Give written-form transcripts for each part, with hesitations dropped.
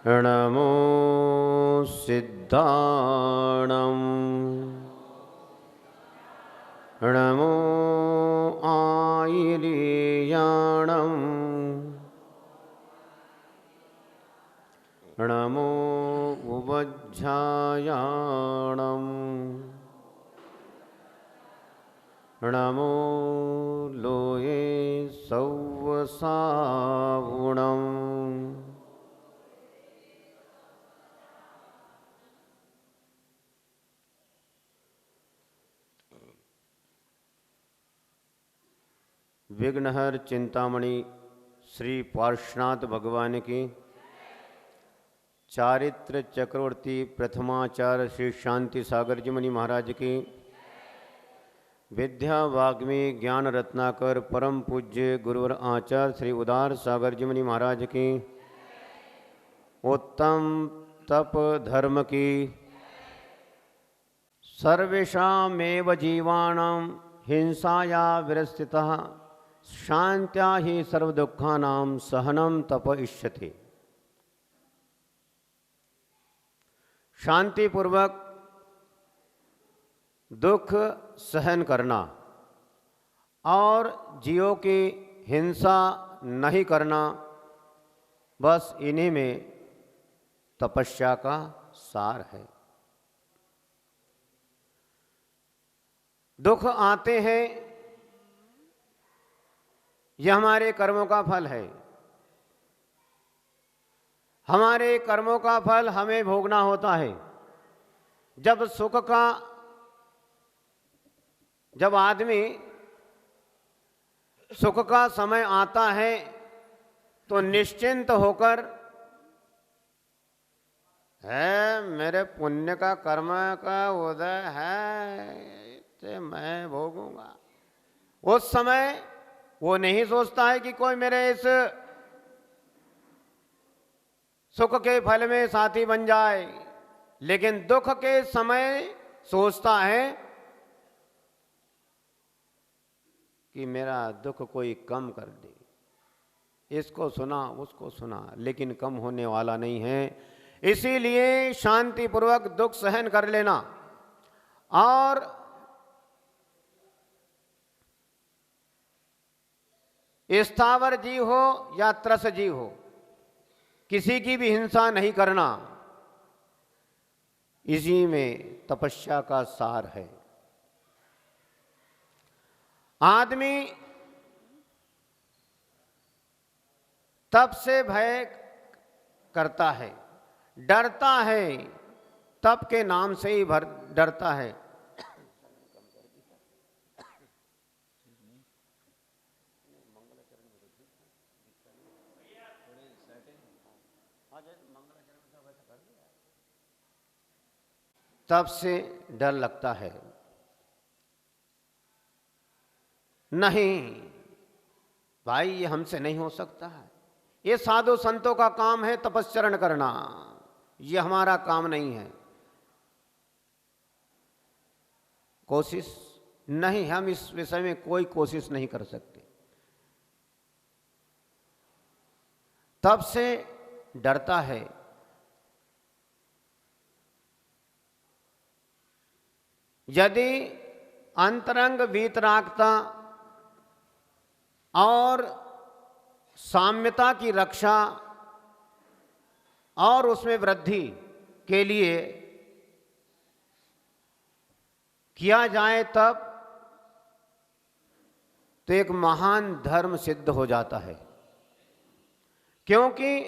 नमो सिद्धाणं नमो आयिर्याणं नमो उवज्झायाणं नमो लोये सौवसावुणम् विघ्नहर चिंतामणि श्री पार्श्वनाथ भगवान की, चारित्र चक्रवर्ती प्रथमाचार्य श्री शांति सागर जी मुनि महाराज की, विद्या वाग्मी ज्ञान रत्नाकर परम पूज्य गुरुवर आचार्य श्री उदार सागर जी मुनि महाराज की, उत्तम तप धर्म की, सर्वेषामेव जीवानां हिंसाया विरस्थितः शांत्या ही सर्वदुखानां सहनं तप इष्यते। शांतिपूर्वक दुख सहन करना और जीवों की हिंसा नहीं करना, बस इन्हीं में तपस्या का सार है। दुख आते हैं, यह हमारे कर्मों का फल है। हमारे कर्मों का फल हमें भोगना होता है। जब आदमी सुख का समय आता है तो निश्चिंत होकर है मेरे पुण्य का कर्म का उदय है, इसे मैं भोगूंगा। उस समय वो नहीं सोचता है कि कोई मेरे इस सुख के फल में साथी बन जाए, लेकिन दुख के समय सोचता है कि मेरा दुख कोई कम कर दे। इसको सुना उसको सुना, लेकिन कम होने वाला नहीं है। इसीलिए शांतिपूर्वक दुख सहन कर लेना, और स्थावर जीव हो या त्रस जीव हो, किसी की भी हिंसा नहीं करना, इसी में तपस्या का सार है। आदमी तप से भय करता है, डरता है, तप के नाम से ही डरता है। तब से डर लगता है। नहीं भाई, ये हमसे नहीं हो सकता है। ये साधु संतों का काम है तपस्चरण करना, ये हमारा काम नहीं है। कोशिश नहीं, हम इस विषय में कोई कोशिश नहीं कर सकते। तब से डरता है। यदि अंतरंग वीतरागता और साम्यता की रक्षा और उसमें वृद्धि के लिए किया जाए, तब तो एक महान धर्म सिद्ध हो जाता है। क्योंकि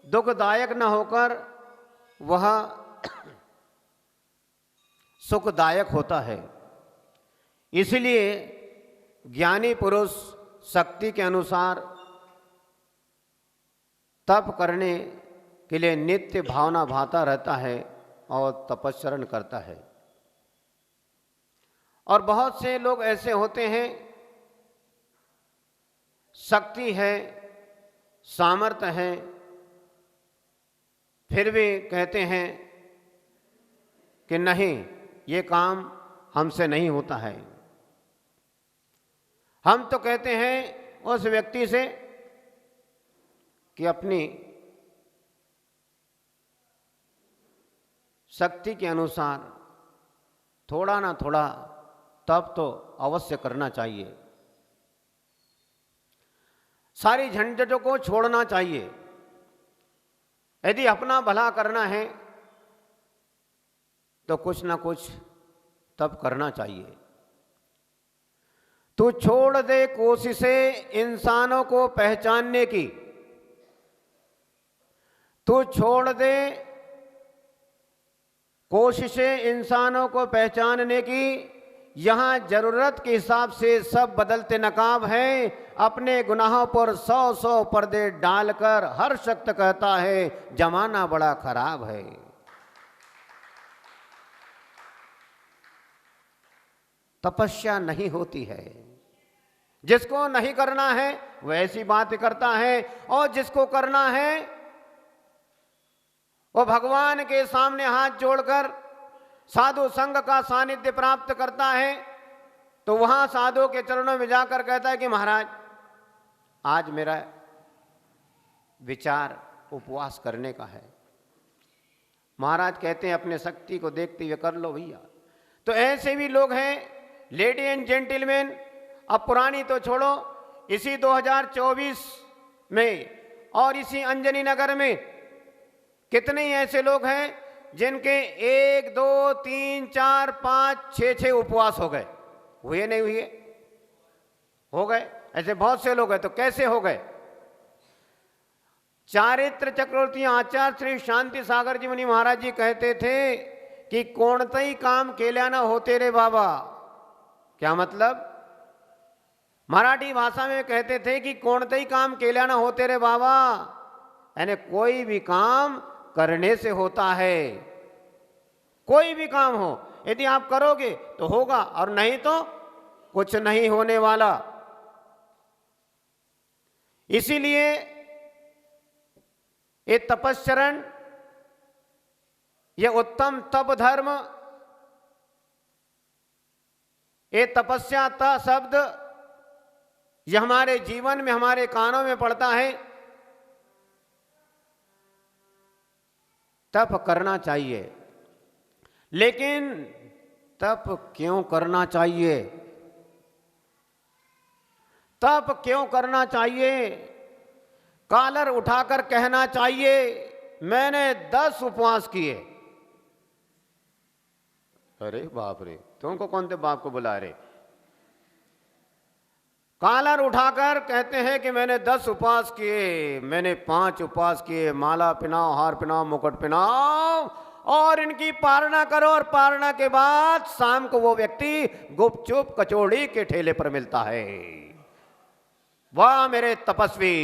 दुखदायक न होकर वह सुखदायक होता है। इसलिए ज्ञानी पुरुष शक्ति के अनुसार तप करने के लिए नित्य भावना भाता रहता है और तपस्चरण करता है। और बहुत से लोग ऐसे होते हैं, शक्ति है, सामर्थ्य है, फिर भी कहते हैं कि नहीं, ये काम हमसे नहीं होता है। हम तो कहते हैं उस व्यक्ति से कि अपनी शक्ति के अनुसार थोड़ा ना थोड़ा तप तो अवश्य करना चाहिए, सारी झंझटों को छोड़ना चाहिए। यदि अपना भला करना है तो कुछ ना कुछ तप करना चाहिए। तू छोड़ दे कोशिशें इंसानों को पहचानने की, तू छोड़ दे कोशिशें इंसानों को पहचानने की। यहां जरूरत के हिसाब से सब बदलते नकाब हैं। अपने गुनाहों पर 100 पर्दे डालकर हर शख्स कहता है जमाना बड़ा खराब है। तपस्या नहीं होती है। जिसको नहीं करना है वह ऐसी बात करता है, और जिसको करना है वो भगवान के सामने हाथ जोड़कर साधु संघ का सानिध्य प्राप्त करता है। तो वहां साधु के चरणों में जाकर कहता है कि महाराज आज मेरा विचार उपवास करने का है। महाराज कहते हैं अपने शक्ति को देखते हुए कर लो भैया। तो ऐसे भी लोग हैं, लेडी एंड जेंटलमैन, अब पुरानी तो छोड़ो, इसी 2024 में और इसी अंजनी नगर में कितने ऐसे लोग हैं जिनके 1 2 3 4 5 6 उपवास हो गए। हुए नहीं हुए? हो गए। ऐसे बहुत से लोग हैं। तो कैसे हो गए? चारित्र चक्रवर्ती आचार्य श्री शांति सागर जी मुनि महाराज जी कहते थे कि कोणतई काम केल्याना होते रे बाबा। क्या मतलब? मराठी भाषा में कहते थे कि कोणतई काम केल्याना होते रे बाबा, यानी कोई भी काम करने से होता है। कोई भी काम हो, यदि आप करोगे तो होगा, और नहीं तो कुछ नहीं होने वाला। इसीलिए ये तपस्चरण, ये उत्तम तप धर्म, ये तपस्या त शब्द, ये हमारे जीवन में, हमारे कानों में पड़ता है। तप करना चाहिए, लेकिन तप क्यों करना चाहिए? तप क्यों करना चाहिए? कॉलर उठाकर कहना चाहिए मैंने 10 उपवास किए। अरे बाप रे, तुमको कौन से बाप को बुला रहे? कॉलर उठाकर कहते हैं कि मैंने 10 उपवास किए, मैंने 5 उपवास किए, माला पहनाओ, हार पहनाओ, मुकुट पहनाओ और इनकी पारणा करो, और पारणा के बाद शाम को वो व्यक्ति गुपचुप कचौड़ी के ठेले पर मिलता है। वाह मेरे तपस्वी!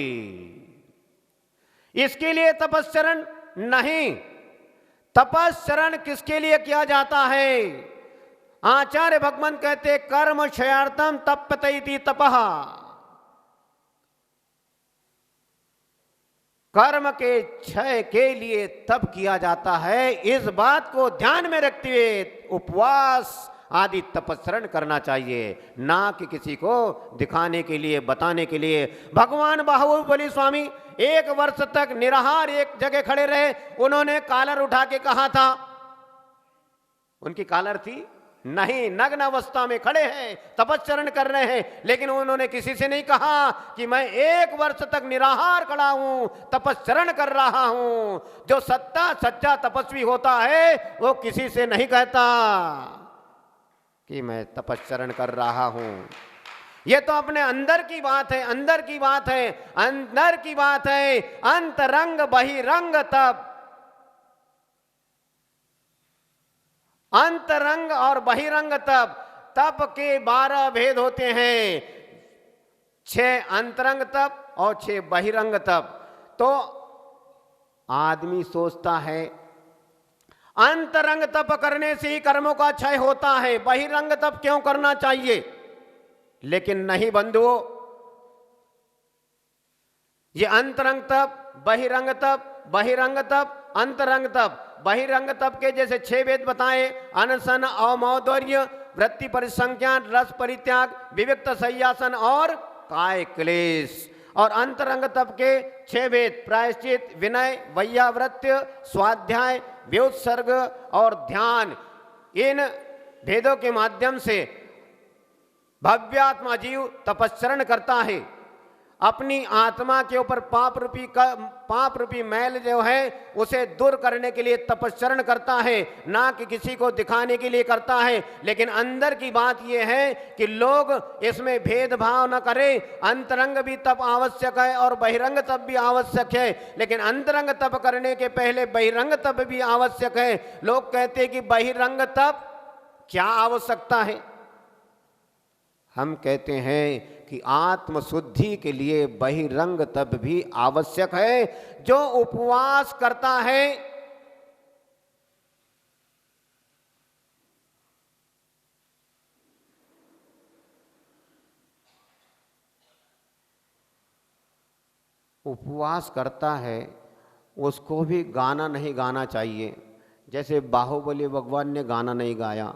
इसके लिए तपस्चरण नहीं। तपस्चरण किसके लिए किया जाता है? आचार्य भगवान कहते कर्म क्षयार्थम तप्यते तपः। कर्म के क्षय के लिए तप किया जाता है। इस बात को ध्यान में रखते हुए उपवास आदि तपस्चरण करना चाहिए, ना कि किसी को दिखाने के लिए, बताने के लिए। भगवान बाहुबली स्वामी 1 वर्ष तक निराहार एक जगह खड़े रहे। उन्होंने कॉलर उठा के कहा था, उनकी कॉलर थी नहीं, नग्न अवस्था में खड़े हैं, तपस्चरण कर रहे हैं, लेकिन उन्होंने किसी से नहीं कहा कि मैं 1 वर्ष तक निराहार खड़ा हूं, तपस्चरण कर रहा हूं। जो सच्चा तपस्वी होता है वो किसी से नहीं कहता कि मैं तपस्चरण कर रहा हूं। ये तो अपने अंदर की बात है, अंदर की बात है, अंदर की बात है। अंतरंग बहिरंग तप, अंतरंग और बहिरंग तप, तप के 12 भेद होते हैं। 6 अंतरंग तप और 6 बहिरंग तप। तो आदमी सोचता है अंतरंग तप करने से ही कर्मों का क्षय होता है, बहिरंग तप क्यों करना चाहिए? लेकिन नहीं बंधुओं, ये अंतरंग तप, बहिरंग तप, बहिरंग तप, अंतरंग तप। बहिरंग तप के जैसे 6 वेद बताए, अनशन, अमौदर्य, वृत्ति परिसंख्यान, रस परित्याग, विविक्त सय्यासन और काय क्लेश। और अंतरंग तप के 6 भेद प्रायश्चित, विनय, वैयावृत्य, स्वाध्याय, व्युत्सर्ग और ध्यान। इन भेदों के माध्यम से भव्यात्मा जीव तपस्चरण करता है, अपनी आत्मा के ऊपर पाप रूपी मैल जो है उसे दूर करने के लिए तपस्चरण करता है, ना कि किसी को दिखाने के लिए करता है। लेकिन अंदर की बात यह है कि लोग इसमें भेदभाव न करें। अंतरंग भी तप आवश्यक है और बहिरंग तप भी आवश्यक है, लेकिन अंतरंग तप करने के पहले बहिरंग तप भी आवश्यक है। लोग कहते हैं कि बहिरंग तप क्या आवश्यकता है? हम कहते हैं कि आत्मशुद्धि के लिए बहिरंग तप भी आवश्यक है। जो उपवास करता है उसको भी गाना नहीं गाना चाहिए। जैसे बाहुबली भगवान ने गाना नहीं गाया,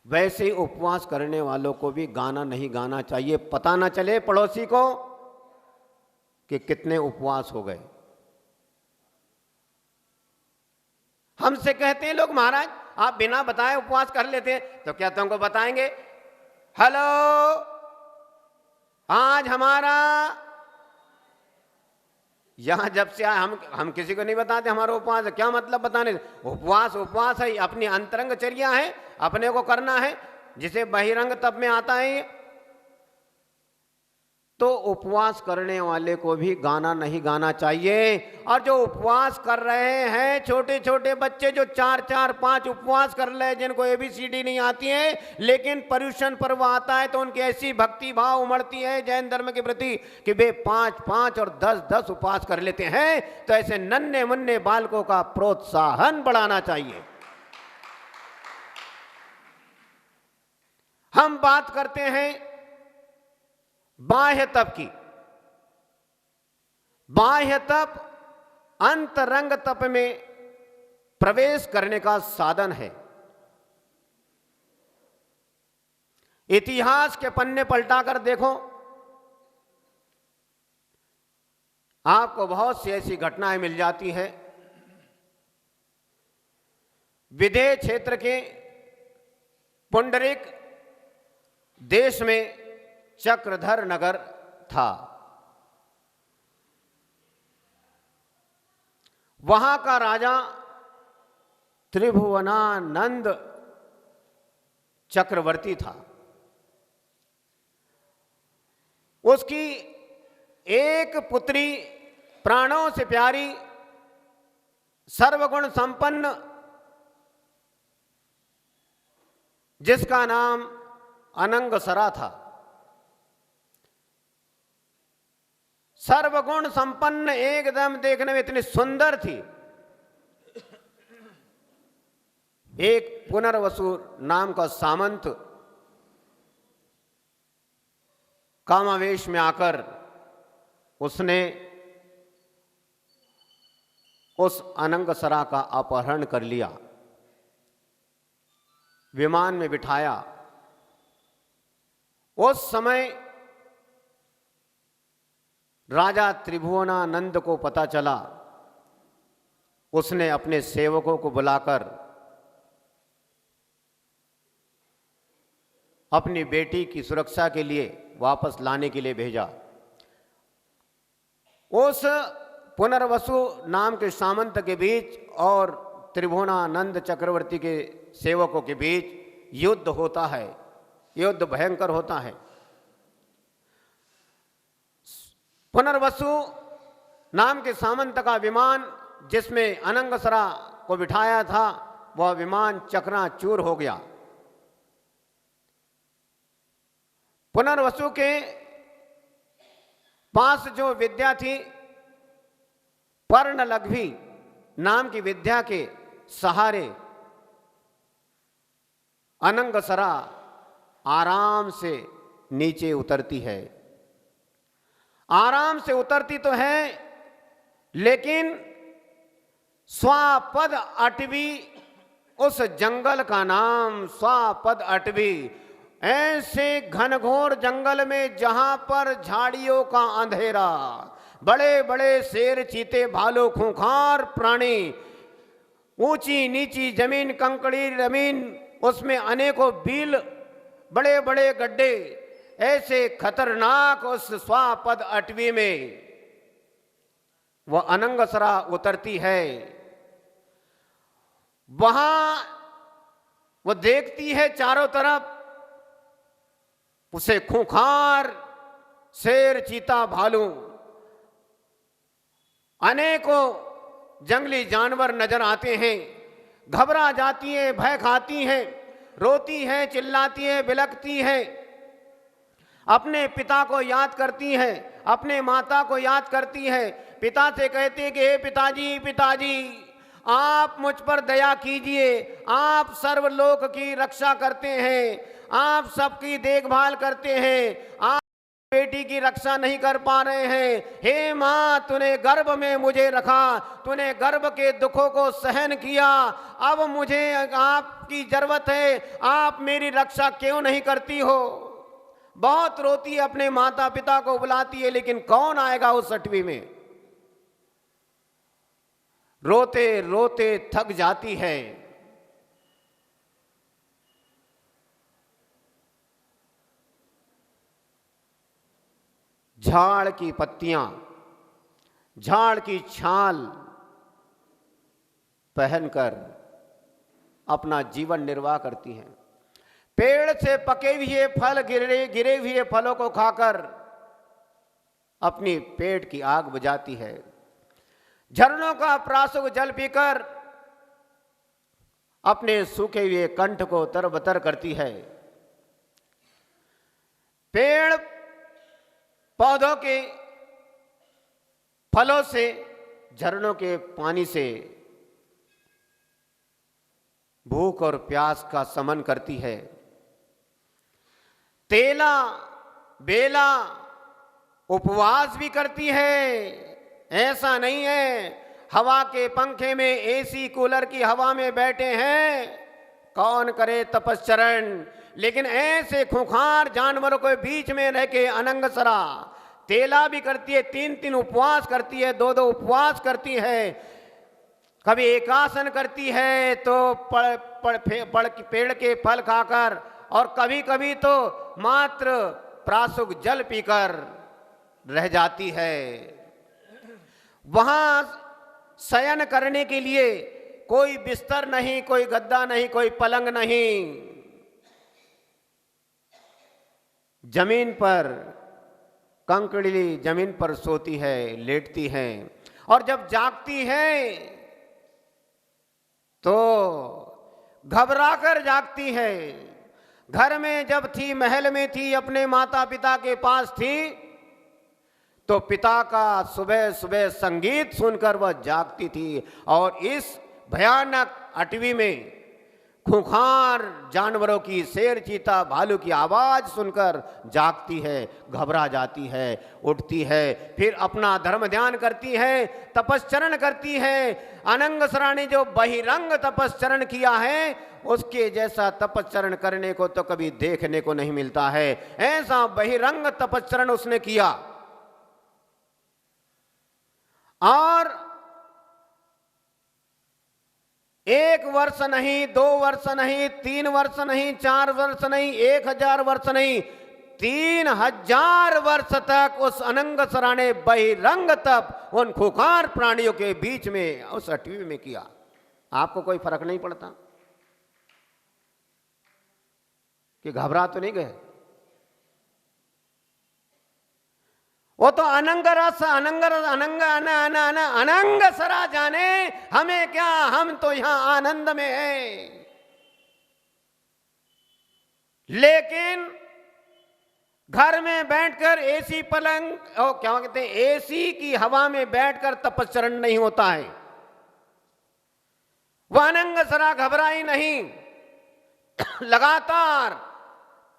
वैसे उपवास करने वालों को भी गाना नहीं गाना चाहिए। पता ना चले पड़ोसी को कि कितने उपवास हो गए। हमसे कहते हैं लोग, महाराज आप बिना बताए उपवास कर लेते हैं, तो क्या तुमको बताएंगे? हेलो, आज हमारा यहां जब से आए हम किसी को नहीं बताते हमारा उपवास है। क्या मतलब बताने? उपवास है, अपनी अंतरंगचर्या है, अपने को करना है, जिसे बहिरंग तप में आता है। तो उपवास करने वाले को भी गाना नहीं गाना चाहिए। और जो उपवास कर रहे हैं, छोटे छोटे बच्चे जो 4-4, 5 उपवास कर रहे हैं, जिनको ABCD नहीं आती है, लेकिन पर्युषण पर्व आता है तो उनकी ऐसी भक्ति भाव उमड़ती है जैन धर्म के प्रति कि वे 5-5 और 10-10 उपवास कर लेते हैं। तो ऐसे नन्हे मुन्ने बालकों का प्रोत्साहन बढ़ाना चाहिए। हम बात करते हैं बाह्य तप की। बाह्य तप अंतरंग तप में प्रवेश करने का साधन है। इतिहास के पन्ने पलटाकर देखो, आपको बहुत सी ऐसी घटनाएं मिल जाती है। विदेह क्षेत्र के पुंडरिक देश में चक्रधर नगर था। वहां का राजा त्रिभुवनानंद चक्रवर्ती था। उसकी एक पुत्री, प्राणों से प्यारी, सर्वगुण संपन्न, जिसका नाम अनंगसरा था। सर्वगुण संपन्न, एकदम देखने में इतनी सुंदर थी। एक पुनर्वसु नाम का सामंत कामावेश में आकर उसने उस अनंगसरा का अपहरण कर लिया, विमान में बिठाया। उस समय राजा त्रिभुवनानंद को पता चला। उसने अपने सेवकों को बुलाकर अपनी बेटी की सुरक्षा के लिए वापस लाने के लिए भेजा। उस पुनर्वसु नाम के सामंत के बीच और त्रिभुवनानंद चक्रवर्ती के सेवकों के बीच युद्ध होता है। युद्ध भयंकर होता है। पुनर्वसु नाम के सामंत का विमान, जिसमें अनंगसरा को बिठाया था, वह विमान चकनाचूर हो गया। पुनर्वसु के पास जो विद्या थी, पर्णलघ्वी नाम की विद्या के सहारे अनंगसरा आराम से नीचे उतरती है। आराम से उतरती तो है, लेकिन स्वापद अटवी उस जंगल का नाम स्वापद अटवी। ऐसे घनघोर जंगल में जहां पर झाड़ियों का अंधेरा, बड़े बड़े शेर, चीते, भालू, खूंखार प्राणी, ऊंची नीची जमीन, कंकड़ी जमीन, उसमें अनेकों बील, बड़े बड़े गड्ढे, ऐसे खतरनाक उस स्वापद अटवी में वह अनंगसरा उतरती है। वहां वो देखती है चारों तरफ, उसे खूंखार शेर, चीता, भालू, अनेकों जंगली जानवर नजर आते हैं। घबरा जाती है, भय खाती है, रोती है, चिल्लाती है, बिलखती है, अपने पिता को याद करती है, अपने माता को याद करती है। पिता से कहती है कि हे पिताजी, पिताजी आप मुझ पर दया कीजिए, आप सर्वलोक की रक्षा करते हैं, आप सबकी देखभाल करते हैं, आप बेटी की रक्षा नहीं कर पा रहे हैं। हे माँ, तूने गर्भ में मुझे रखा, तूने गर्भ के दुखों को सहन किया, अब मुझे आपकी जरूरत है, आप मेरी रक्षा क्यों नहीं करती हो। बहुत रोती है, अपने माता पिता को बुलाती है, लेकिन कौन आएगा उस अटवी में। रोते रोते थक जाती है। झाड़ की पत्तियां, झाड़ की छाल पहनकर अपना जीवन निर्वाह करती हैं। पेड़ से पके हुए फल, गिरे हुए फलों को खाकर अपनी पेट की आग बुझाती है। झरनों का प्रासुक जल पीकर अपने सूखे हुए कंठ को तरबतर करती है। पेड़ पौधों के फलों से, झरनों के पानी से भूख और प्यास का शमन करती है। तेला बेला उपवास भी करती है। ऐसा नहीं है हवा के पंखे में, एसी कूलर की हवा में बैठे हैं, कौन करे तपश्चरण। लेकिन ऐसे खूंखार जानवरों के बीच में रह के अनंगसरा तेला भी करती है, 3-3 उपवास करती है, 2-2 उपवास करती है। कभी एकासन करती है तो पेड़ के फल खाकर, और कभी कभी तो मात्र प्रासुक जल पीकर रह जाती है। वहां शयन करने के लिए कोई बिस्तर नहीं, कोई गद्दा नहीं, कोई पलंग नहीं। जमीन पर, कंकड़ीली जमीन पर सोती है, लेटती है, और जब जागती है तो घबराकर जागती है। घर में जब थी, महल में थी, अपने माता पिता के पास थी, तो पिता का सुबह सुबह संगीत सुनकर वह जागती थी, और इस भयानक अटवी में खूंखार जानवरों की, शेर, चीता, भालू की आवाज सुनकर जागती है, घबरा जाती है, उठती है, फिर अपना धर्म ध्यान करती है, तपश्चरण करती है। अनंगसरा ने जो बहिरंग तपश्चरण किया है, उसके जैसा तपश्चरण करने को तो कभी देखने को नहीं मिलता है। ऐसा बहिरंग तपश्चरण उसने किया, और 1 वर्ष नहीं, 2 वर्ष नहीं, 3 वर्ष नहीं, 4 वर्ष नहीं, 1000 वर्ष नहीं, 3000 वर्ष तक उस अनंगसरा ने बहिरंग तप उन खूंखार प्राणियों के बीच में, उस अटवी में किया। आपको कोई फर्क नहीं पड़ता कि घबरा तो नहीं गए? वो तो अनंगसरा जाने, हमें क्या, हम तो यहां आनंद में हैं। लेकिन घर में बैठकर एसी पलंग, क्या कहते हैं, एसी की हवा में बैठकर तपश्चरण नहीं होता है। वह अनंगसरा घबराई नहीं, लगातार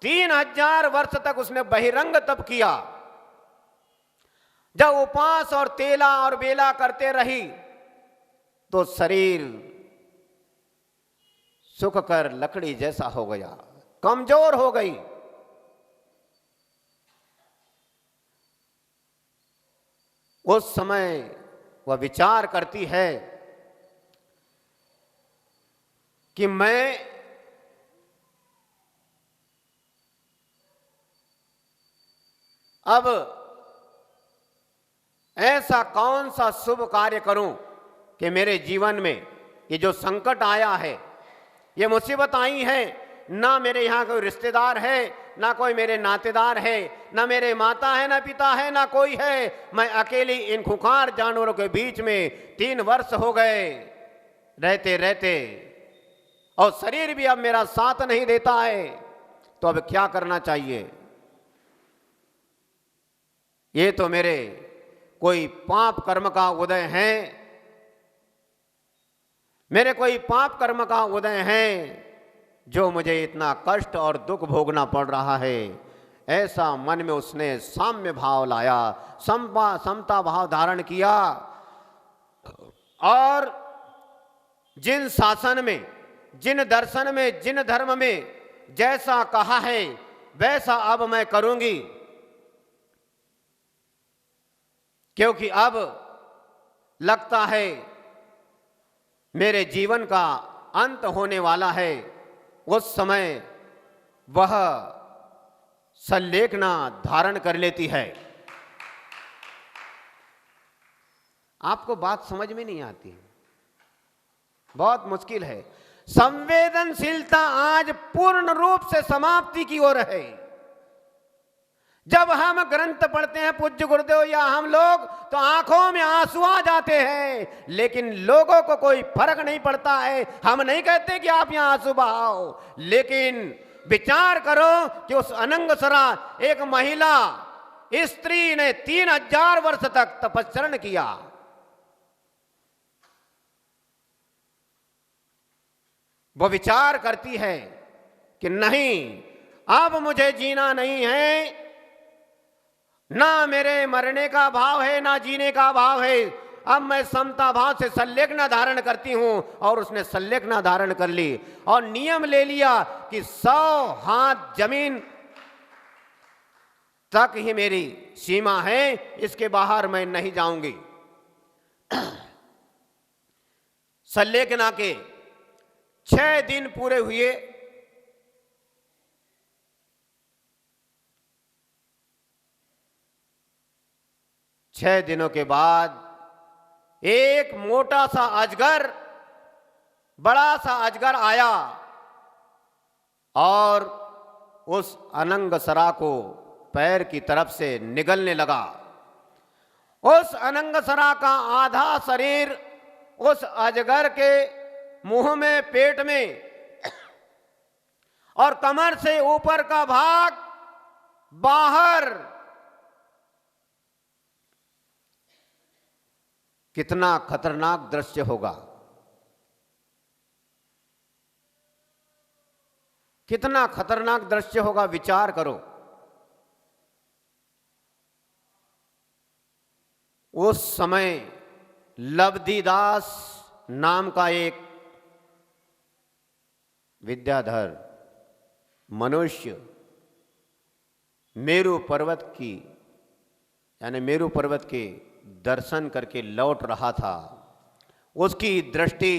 3000 वर्ष तक उसने बहिरंग तप किया। जब उपवास और तेला और बेला करते रही तो शरीर सूख कर लकड़ी जैसा हो गया, कमजोर हो गई। उस समय वह विचार करती है कि मैं अब ऐसा कौन सा शुभ कार्य करूं कि मेरे जीवन में ये जो संकट आया है, ये मुसीबत आई है, ना मेरे यहाँ कोई रिश्तेदार है, ना कोई मेरे नातेदार है, ना मेरे माता है, ना पिता है, ना कोई है। मैं अकेली इन खुंखार जानवरों के बीच में 3 वर्ष हो गए रहते रहते, और शरीर भी अब मेरा साथ नहीं देता है। तो अब क्या करना चाहिए? ये तो मेरे कोई पाप कर्म का उदय है, मेरे कोई पाप कर्म का उदय है जो मुझे इतना कष्ट और दुख भोगना पड़ रहा है। ऐसा मन में उसने साम्य भाव लाया, समता भाव धारण किया, और जिन शासन में, जिन दर्शन में, जिन धर्म में जैसा कहा है वैसा अब मैं करूंगी, क्योंकि अब लगता है मेरे जीवन का अंत होने वाला है। उस समय वह संलेखना धारण कर लेती है। आपको बात समझ में नहीं आती, बहुत मुश्किल है। संवेदनशीलता आज पूर्ण रूप से समाप्ति की ओर है। जब हम ग्रंथ पढ़ते हैं पूज्य गुरुदेव या हम लोग, तो आंखों में आंसू आ जाते हैं, लेकिन लोगों को कोई फर्क नहीं पड़ता है। हम नहीं कहते कि आप यहां आंसू बहाओ, लेकिन विचार करो कि उस अनंगसरा एक महिला स्त्री ने 3000 वर्ष तक तपस्चरण किया। वो विचार करती है कि नहीं, अब मुझे जीना नहीं है, ना मेरे मरने का भाव है, ना जीने का भाव है। अब मैं समता भाव से संलेखना धारण करती हूं। और उसने संलेखना धारण कर ली और नियम ले लिया कि 100 हाथ जमीन तक ही मेरी सीमा है, इसके बाहर मैं नहीं जाऊंगी। संलेखना के 6 दिन पूरे हुए। छह दिनों के बाद एक मोटा सा अजगर, बड़ा सा अजगर आया और उस अनंगसरा को पैर की तरफ से निगलने लगा। उस अनंगसरा का आधा शरीर उस अजगर के मुंह में, पेट में, और कमर से ऊपर का भाग बाहर। कितना खतरनाक दृश्य होगा, कितना खतरनाक दृश्य होगा, विचार करो। उस समय लब्धिदास नाम का एक विद्याधर मनुष्य मेरू पर्वत की, यानी मेरू पर्वत के दर्शन करके लौट रहा था। उसकी दृष्टि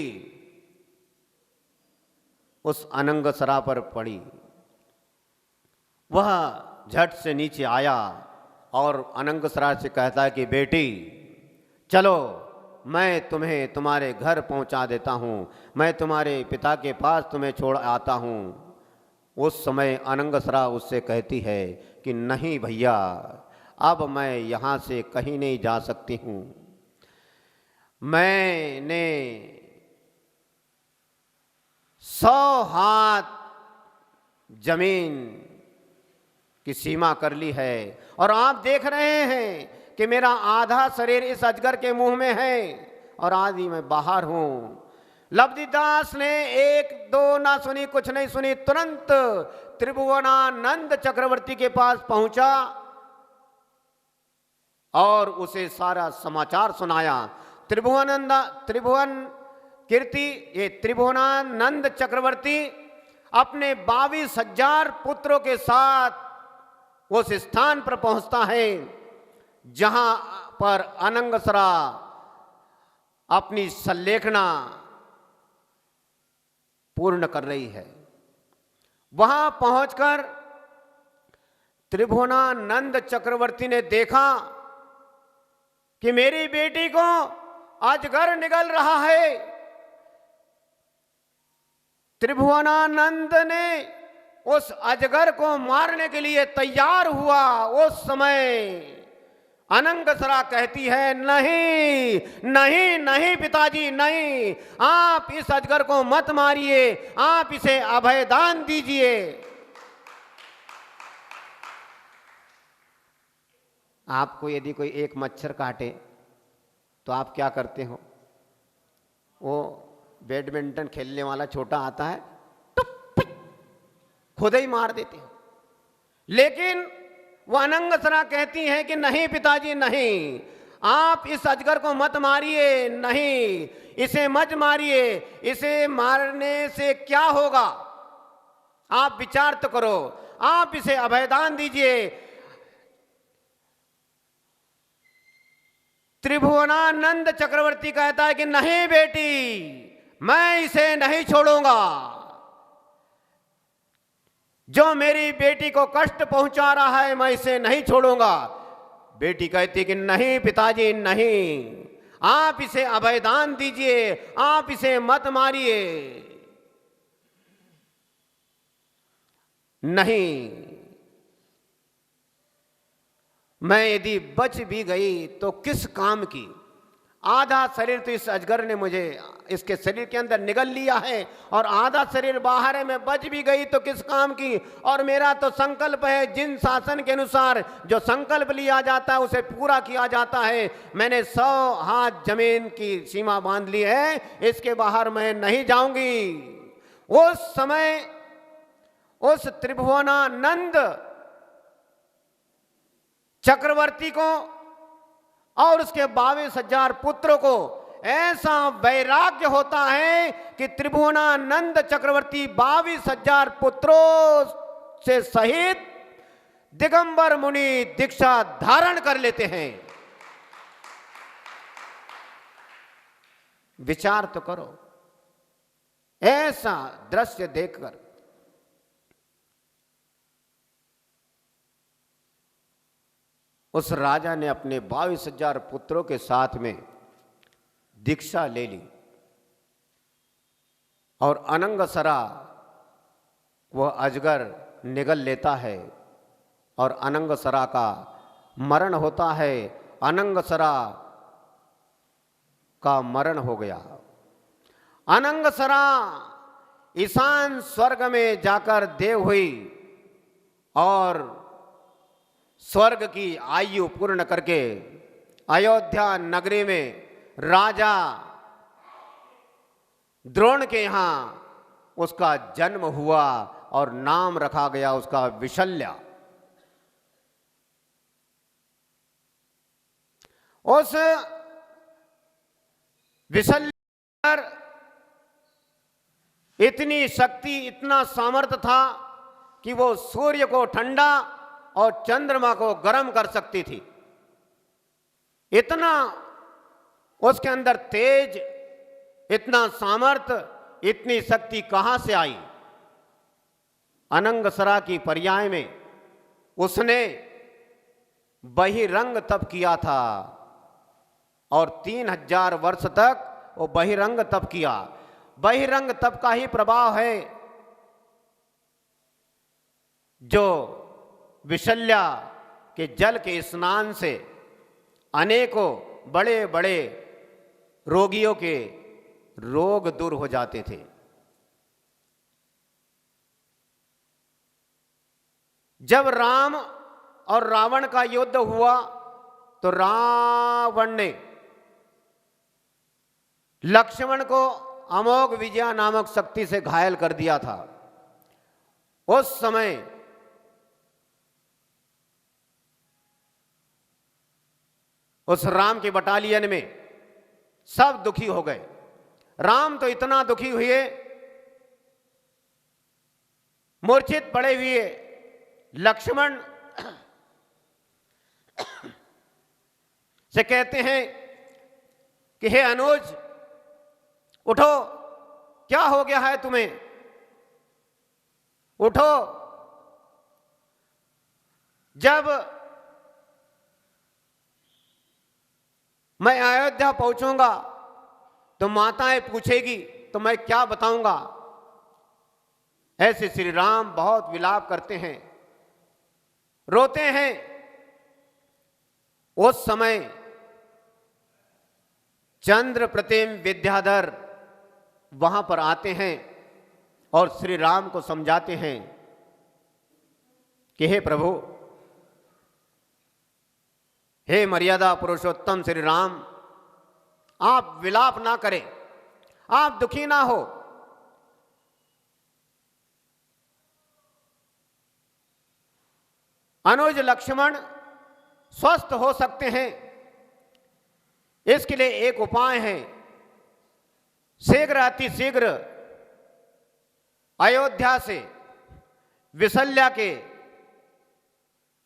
उस अनंगसरा पर पड़ी। वह झट से नीचे आया और अनंगसरा से कहता है कि बेटी चलो, मैं तुम्हें तुम्हारे घर पहुंचा देता हूं, मैं तुम्हारे पिता के पास तुम्हें छोड़ आता हूं। उस समय अनंगसरा उससे कहती है कि नहीं भैया, अब मैं यहां से कहीं नहीं जा सकती हूं। मैंने 100 हाथ जमीन की सीमा कर ली है, और आप देख रहे हैं कि मेरा आधा शरीर इस अजगर के मुंह में है और आधी मैं बाहर हूं। लब्धिदास ने 1-2 ना सुनी, कुछ नहीं सुनी, तुरंत त्रिभुवनानंद चक्रवर्ती के पास पहुंचा और उसे सारा समाचार सुनाया। त्रिभुवन कीर्ति, ये त्रिभुवनानंद चक्रवर्ती अपने 22,000 पुत्रों के साथ उस स्थान पर पहुंचता है जहां पर अनंगसरा अपनी संलेखना पूर्ण कर रही है। वहां पहुंचकर त्रिभुवनानंद चक्रवर्ती ने देखा कि मेरी बेटी को अजगर निगल रहा है। त्रिभुवनानंद ने उस अजगर को मारने के लिए तैयार हुआ। उस समय अनंगसरा कहती है, नहीं नहीं नहीं पिताजी नहीं, आप इस अजगर को मत मारिए, आप इसे अभयदान दीजिए। आपको यदि कोई एक मच्छर काटे तो आप क्या करते हो? वो बैडमिंटन खेलने वाला छोटा आता है, खुद ही मार देते हो। लेकिन वह अनंगसरा कहती है कि नहीं पिताजी नहीं, आप इस अजगर को मत मारिए, नहीं इसे मत मारिए, इसे मारने से क्या होगा, आप विचार तो करो, आप इसे अभयदान दीजिए। त्रिभुवनानंद चक्रवर्ती कहता है कि नहीं बेटी, मैं इसे नहीं छोड़ूंगा। जो मेरी बेटी को कष्ट पहुंचा रहा है मैं इसे नहीं छोड़ूंगा। बेटी कहती कि नहीं पिताजी नहीं, आप इसे अभयदान दीजिए, आप इसे मत मारिए। नहीं, मैं यदि बच भी गई तो किस काम की? आधा शरीर तो इस अजगर ने मुझे इसके शरीर के अंदर निगल लिया है और आधा शरीर बाहर है, मैं बच भी गई तो किस काम की? और मेरा तो संकल्प है, जिन शासन के अनुसार जो संकल्प लिया जाता है उसे पूरा किया जाता है। मैंने 100 हाथ जमीन की सीमा बांध ली है, इसके बाहर मैं नहीं जाऊंगी। उस समय उस त्रिभुवनानंद चक्रवर्ती को और उसके 22,000 पुत्रों को ऐसा वैराग्य होता है कि त्रिभुवनानंद चक्रवर्ती 22,000 पुत्रों से सहित दिगंबर मुनि दीक्षा धारण कर लेते हैं। विचार तो करो, ऐसा दृश्य देखकर उस राजा ने अपने 22,000 पुत्रों के साथ में दीक्षा ले ली और अनंगसरा वह अजगर निगल लेता है और अनंगसरा का मरण होता है। अनंगसरा का मरण हो गया। अनंगसरा ईशान स्वर्ग में जाकर देव हुई और स्वर्ग की आयु पूर्ण करके अयोध्या नगरी में राजा द्रोण के यहां उसका जन्म हुआ और नाम रखा गया उसका विशल्या। उस विशल्या पर इतनी शक्ति, इतना सामर्थ्य था कि वो सूर्य को ठंडा और चंद्रमा को गर्म कर सकती थी। इतना उसके अंदर तेज, इतना सामर्थ्य, इतनी शक्ति कहां से आई? अनंगसरा की पर्याय में उसने बहिरंग तप किया था और 3000 वर्ष तक वो बहिरंग तप किया। बहिरंग तप का ही प्रभाव है जो विशल्या के जल के स्नान से अनेकों बड़े बड़े रोगियों के रोग दूर हो जाते थे। जब राम और रावण का युद्ध हुआ तो रावण ने लक्ष्मण को अमोघ विजया नामक शक्ति से घायल कर दिया था। उस समय उस राम के बटालियन में सब दुखी हो गए। राम तो इतना दुखी हुए, मूर्छित पड़े हुए लक्ष्मण से कहते हैं कि हे अनुज, उठो, क्या हो गया है तुम्हें, उठो। जब मैं अयोध्या पहुंचूंगा तो माताएं पूछेगी तो मैं क्या बताऊंगा। ऐसे श्री राम बहुत विलाप करते हैं, रोते हैं। उस समय चंद्र प्रतिम विद्याधर वहां पर आते हैं और श्री राम को समझाते हैं कि हे प्रभु, हे मर्यादा पुरुषोत्तम श्री राम, आप विलाप ना करें, आप दुखी ना हो। अनुज लक्ष्मण स्वस्थ हो सकते हैं, इसके लिए एक उपाय है। शीघ्र, अति शीघ्र अयोध्या से विशल्या के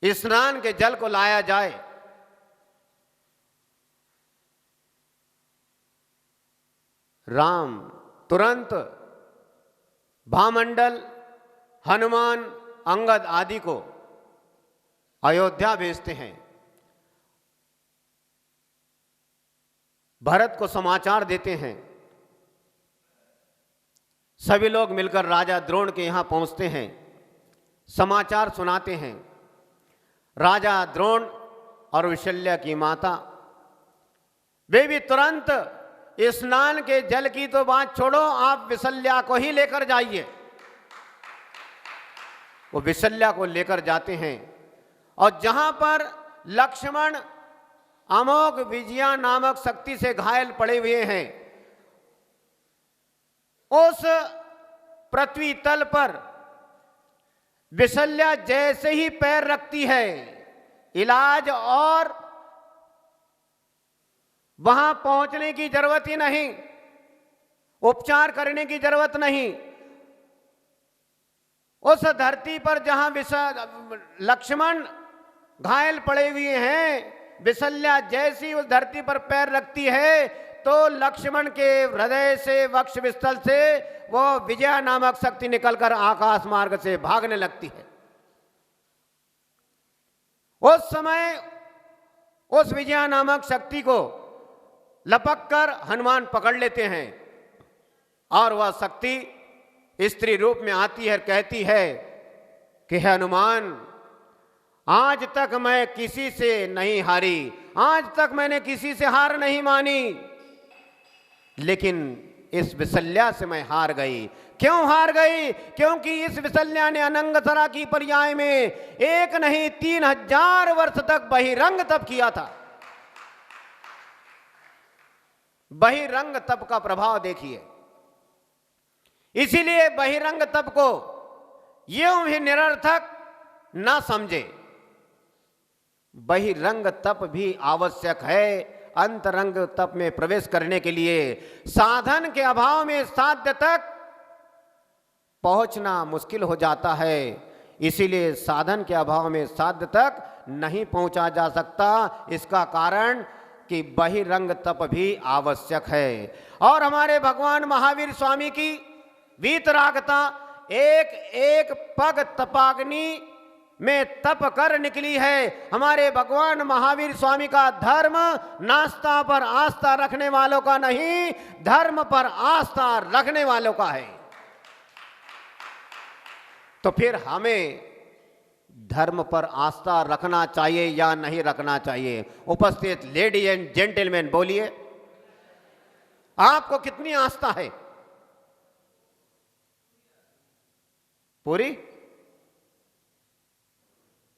स्नान के जल को लाया जाए। राम तुरंत भामंडल, हनुमान, अंगद आदि को अयोध्या भेजते हैं। भरत को समाचार देते हैं। सभी लोग मिलकर राजा द्रोण के यहां पहुंचते हैं, समाचार सुनाते हैं। राजा द्रोण और विशल्या की माता, वे भी तुरंत स्नान के जल की तो बात छोड़ो, आप विशल्या को ही लेकर जाइए। वो विशल्या को लेकर जाते हैं और जहां पर लक्ष्मण अमोघ विजया नामक शक्ति से घायल पड़े हुए हैं, उस पृथ्वी तल पर विशल्या जैसे ही पैर रखती है, इलाज और वहां पहुंचने की जरूरत ही नहीं, उपचार करने की जरूरत नहीं। उस धरती पर जहां लक्ष्मण घायल पड़े हुए हैं, विशल्या जैसी उस धरती पर पैर रखती है तो लक्ष्मण के हृदय से, वक्ष स्थल से वो विजया नामक शक्ति निकलकर आकाश मार्ग से भागने लगती है। उस समय उस विजया नामक शक्ति को लपककर हनुमान पकड़ लेते हैं और वह शक्ति स्त्री रूप में आती है, कहती है कि हनुमान, आज तक मैं किसी से नहीं हारी, आज तक मैंने किसी से हार नहीं मानी, लेकिन इस विशल्या से मैं हार गई। क्यों हार गई? क्योंकि इस विशल्या ने अनंगसरा की पर्याय में एक नहीं 3000 वर्ष तक बहिरंग तप किया था। बहिरंग तप का प्रभाव देखिए। इसीलिए बहिरंग तप को यूं भी निरर्थक ना समझे। बहिरंग तप भी आवश्यक है। अंतरंग तप में प्रवेश करने के लिए साधन के अभाव में साध्य तक पहुंचना मुश्किल हो जाता है। इसीलिए साधन के अभाव में साध्य तक नहीं पहुंचा जा सकता। इसका कारण कि बहिरंग तप भी आवश्यक है। और हमारे भगवान महावीर स्वामी की वीतरागता एक एक पग तपाग्नि में तप कर निकली है। हमारे भगवान महावीर स्वामी का धर्म नास्ता पर आस्था रखने वालों का नहीं, धर्म पर आस्था रखने वालों का है। तो फिर हमें धर्म पर आस्था रखना चाहिए या नहीं रखना चाहिए? उपस्थित लेडी एंड जेंटलमैन बोलिए, आपको कितनी आस्था है? पूरी?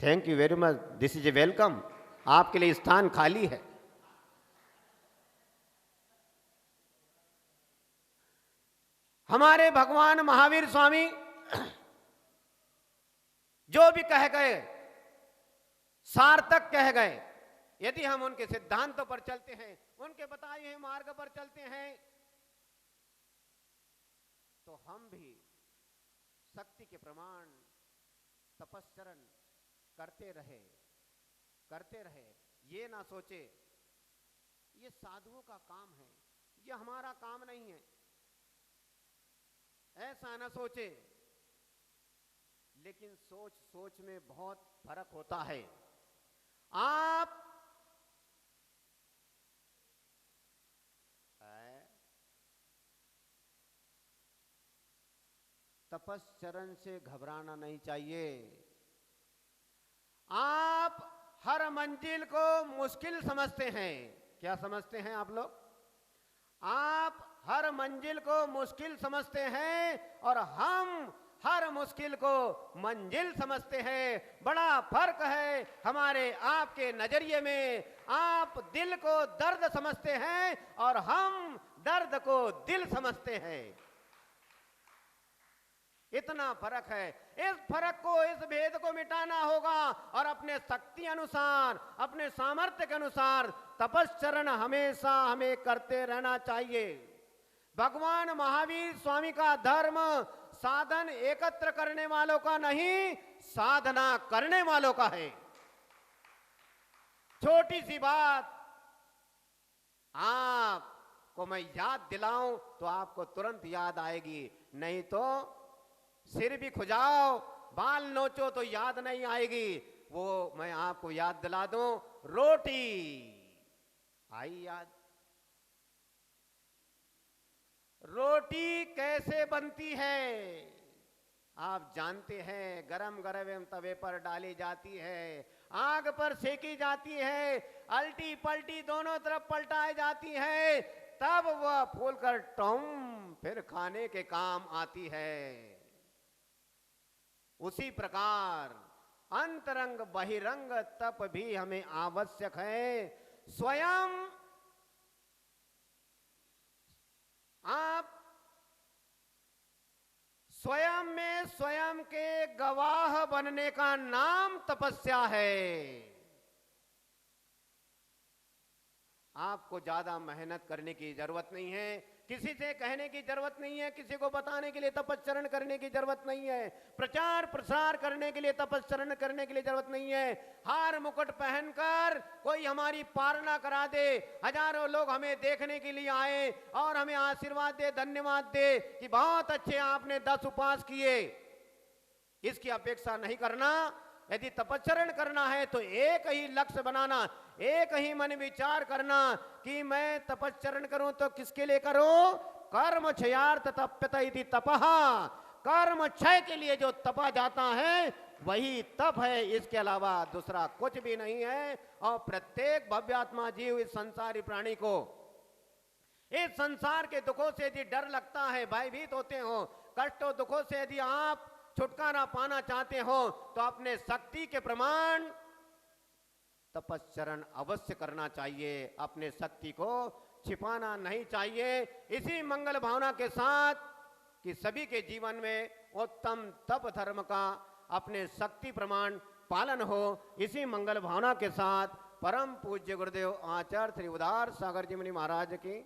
Thank you very much, this is a welcome. आपके लिए स्थान खाली है। हमारे भगवान महावीर स्वामी जो भी कह गए सार्थक कह गए। यदि हम उनके सिद्धांतों पर चलते हैं, उनके बताए हुए मार्ग पर चलते हैं, तो हम भी शक्ति के प्रमाण तपश्चरण करते रहे। ये ना सोचे ये साधुओं का काम है, ये हमारा काम नहीं है, ऐसा ना सोचे। लेकिन सोच में बहुत फर्क होता है। आप तपश्चरण से घबराना नहीं चाहिए। आप हर मंजिल को मुश्किल समझते हैं। क्या समझते हैं आप लोग? आप हर मंजिल को मुश्किल समझते हैं और हम हर मुश्किल को मंजिल समझते हैं। बड़ा फर्क है हमारे आपके नजरिए में। आप दिल को दर्द समझते हैं और हम दर्द को दिल समझते हैं। इतना फर्क है। इस फर्क को, इस भेद को मिटाना होगा और अपने शक्ति अनुसार, अपने सामर्थ्य के अनुसार तपश्चरण हमेशा हमें करते रहना चाहिए। भगवान महावीर स्वामी का धर्म साधन एकत्र करने वालों का नहीं, साधना करने वालों का है। छोटी सी बात आपको मैं याद दिलाऊं तो आपको तुरंत याद आएगी, नहीं तो सिर भी खुजाओ, बाल नोचो तो याद नहीं आएगी। वो मैं आपको याद दिला दूं, रोटी आई याद। रोटी कैसे बनती है आप जानते हैं। गरम गरम तवे पर डाली जाती है, आग पर सेकी जाती है, अल्टी पल्टी दोनों तरफ पलटाई जाती है, तब वह फूलकर टम फिर खाने के काम आती है। उसी प्रकार अंतरंग बहिरंग तप भी हमें आवश्यक है। स्वयं आप स्वयं में स्वयं के गवाह बनने का नाम तपस्या है। आपको ज्यादा मेहनत करने की जरूरत नहीं है, किसी से कहने की जरूरत नहीं है, किसी को बताने के लिए तपश्चरण करने की जरूरत नहीं है, प्रचार प्रसार करने के लिए तपश्चरण करने के लिए जरूरत नहीं है। हार मुकुट पहनकर कोई हमारी पालना करा दे, हजारों लोग हमें देखने के लिए आए और हमें आशीर्वाद दे, धन्यवाद दे कि बहुत अच्छे आपने 10 उपवास किए, इसकी अपेक्षा नहीं करना। यदि तपश्चरण करना है तो एक ही लक्ष्य बनाना, एक ही मन विचार करना कि मैं तपश्चरण करूं तो किसके लिए करूं? कर्म क्षयार्थ तप्यत इति तपः। कर्म क्षय के लिए जो तपा जाता है वही तप है, इसके अलावा दूसरा कुछ भी नहीं है। और प्रत्येक भव्यात्मा जीव, इस संसारी प्राणी को इस संसार के दुखों से यदि डर लगता है, भयभीत होते हो, कष्टों दुखों से यदि आप छुटकारा पाना चाहते हो तो अपने शक्ति के प्रमाण तपश्चरण अवश्य करना चाहिए। अपने शक्ति को छिपाना नहीं चाहिए। इसी मंगल भावना के साथ कि सभी के जीवन में उत्तम तप धर्म का अपने शक्ति प्रमाण पालन हो, इसी मंगल भावना के साथ परम पूज्य गुरुदेव आचार्य श्री उदार सागर जी मुनि महाराज की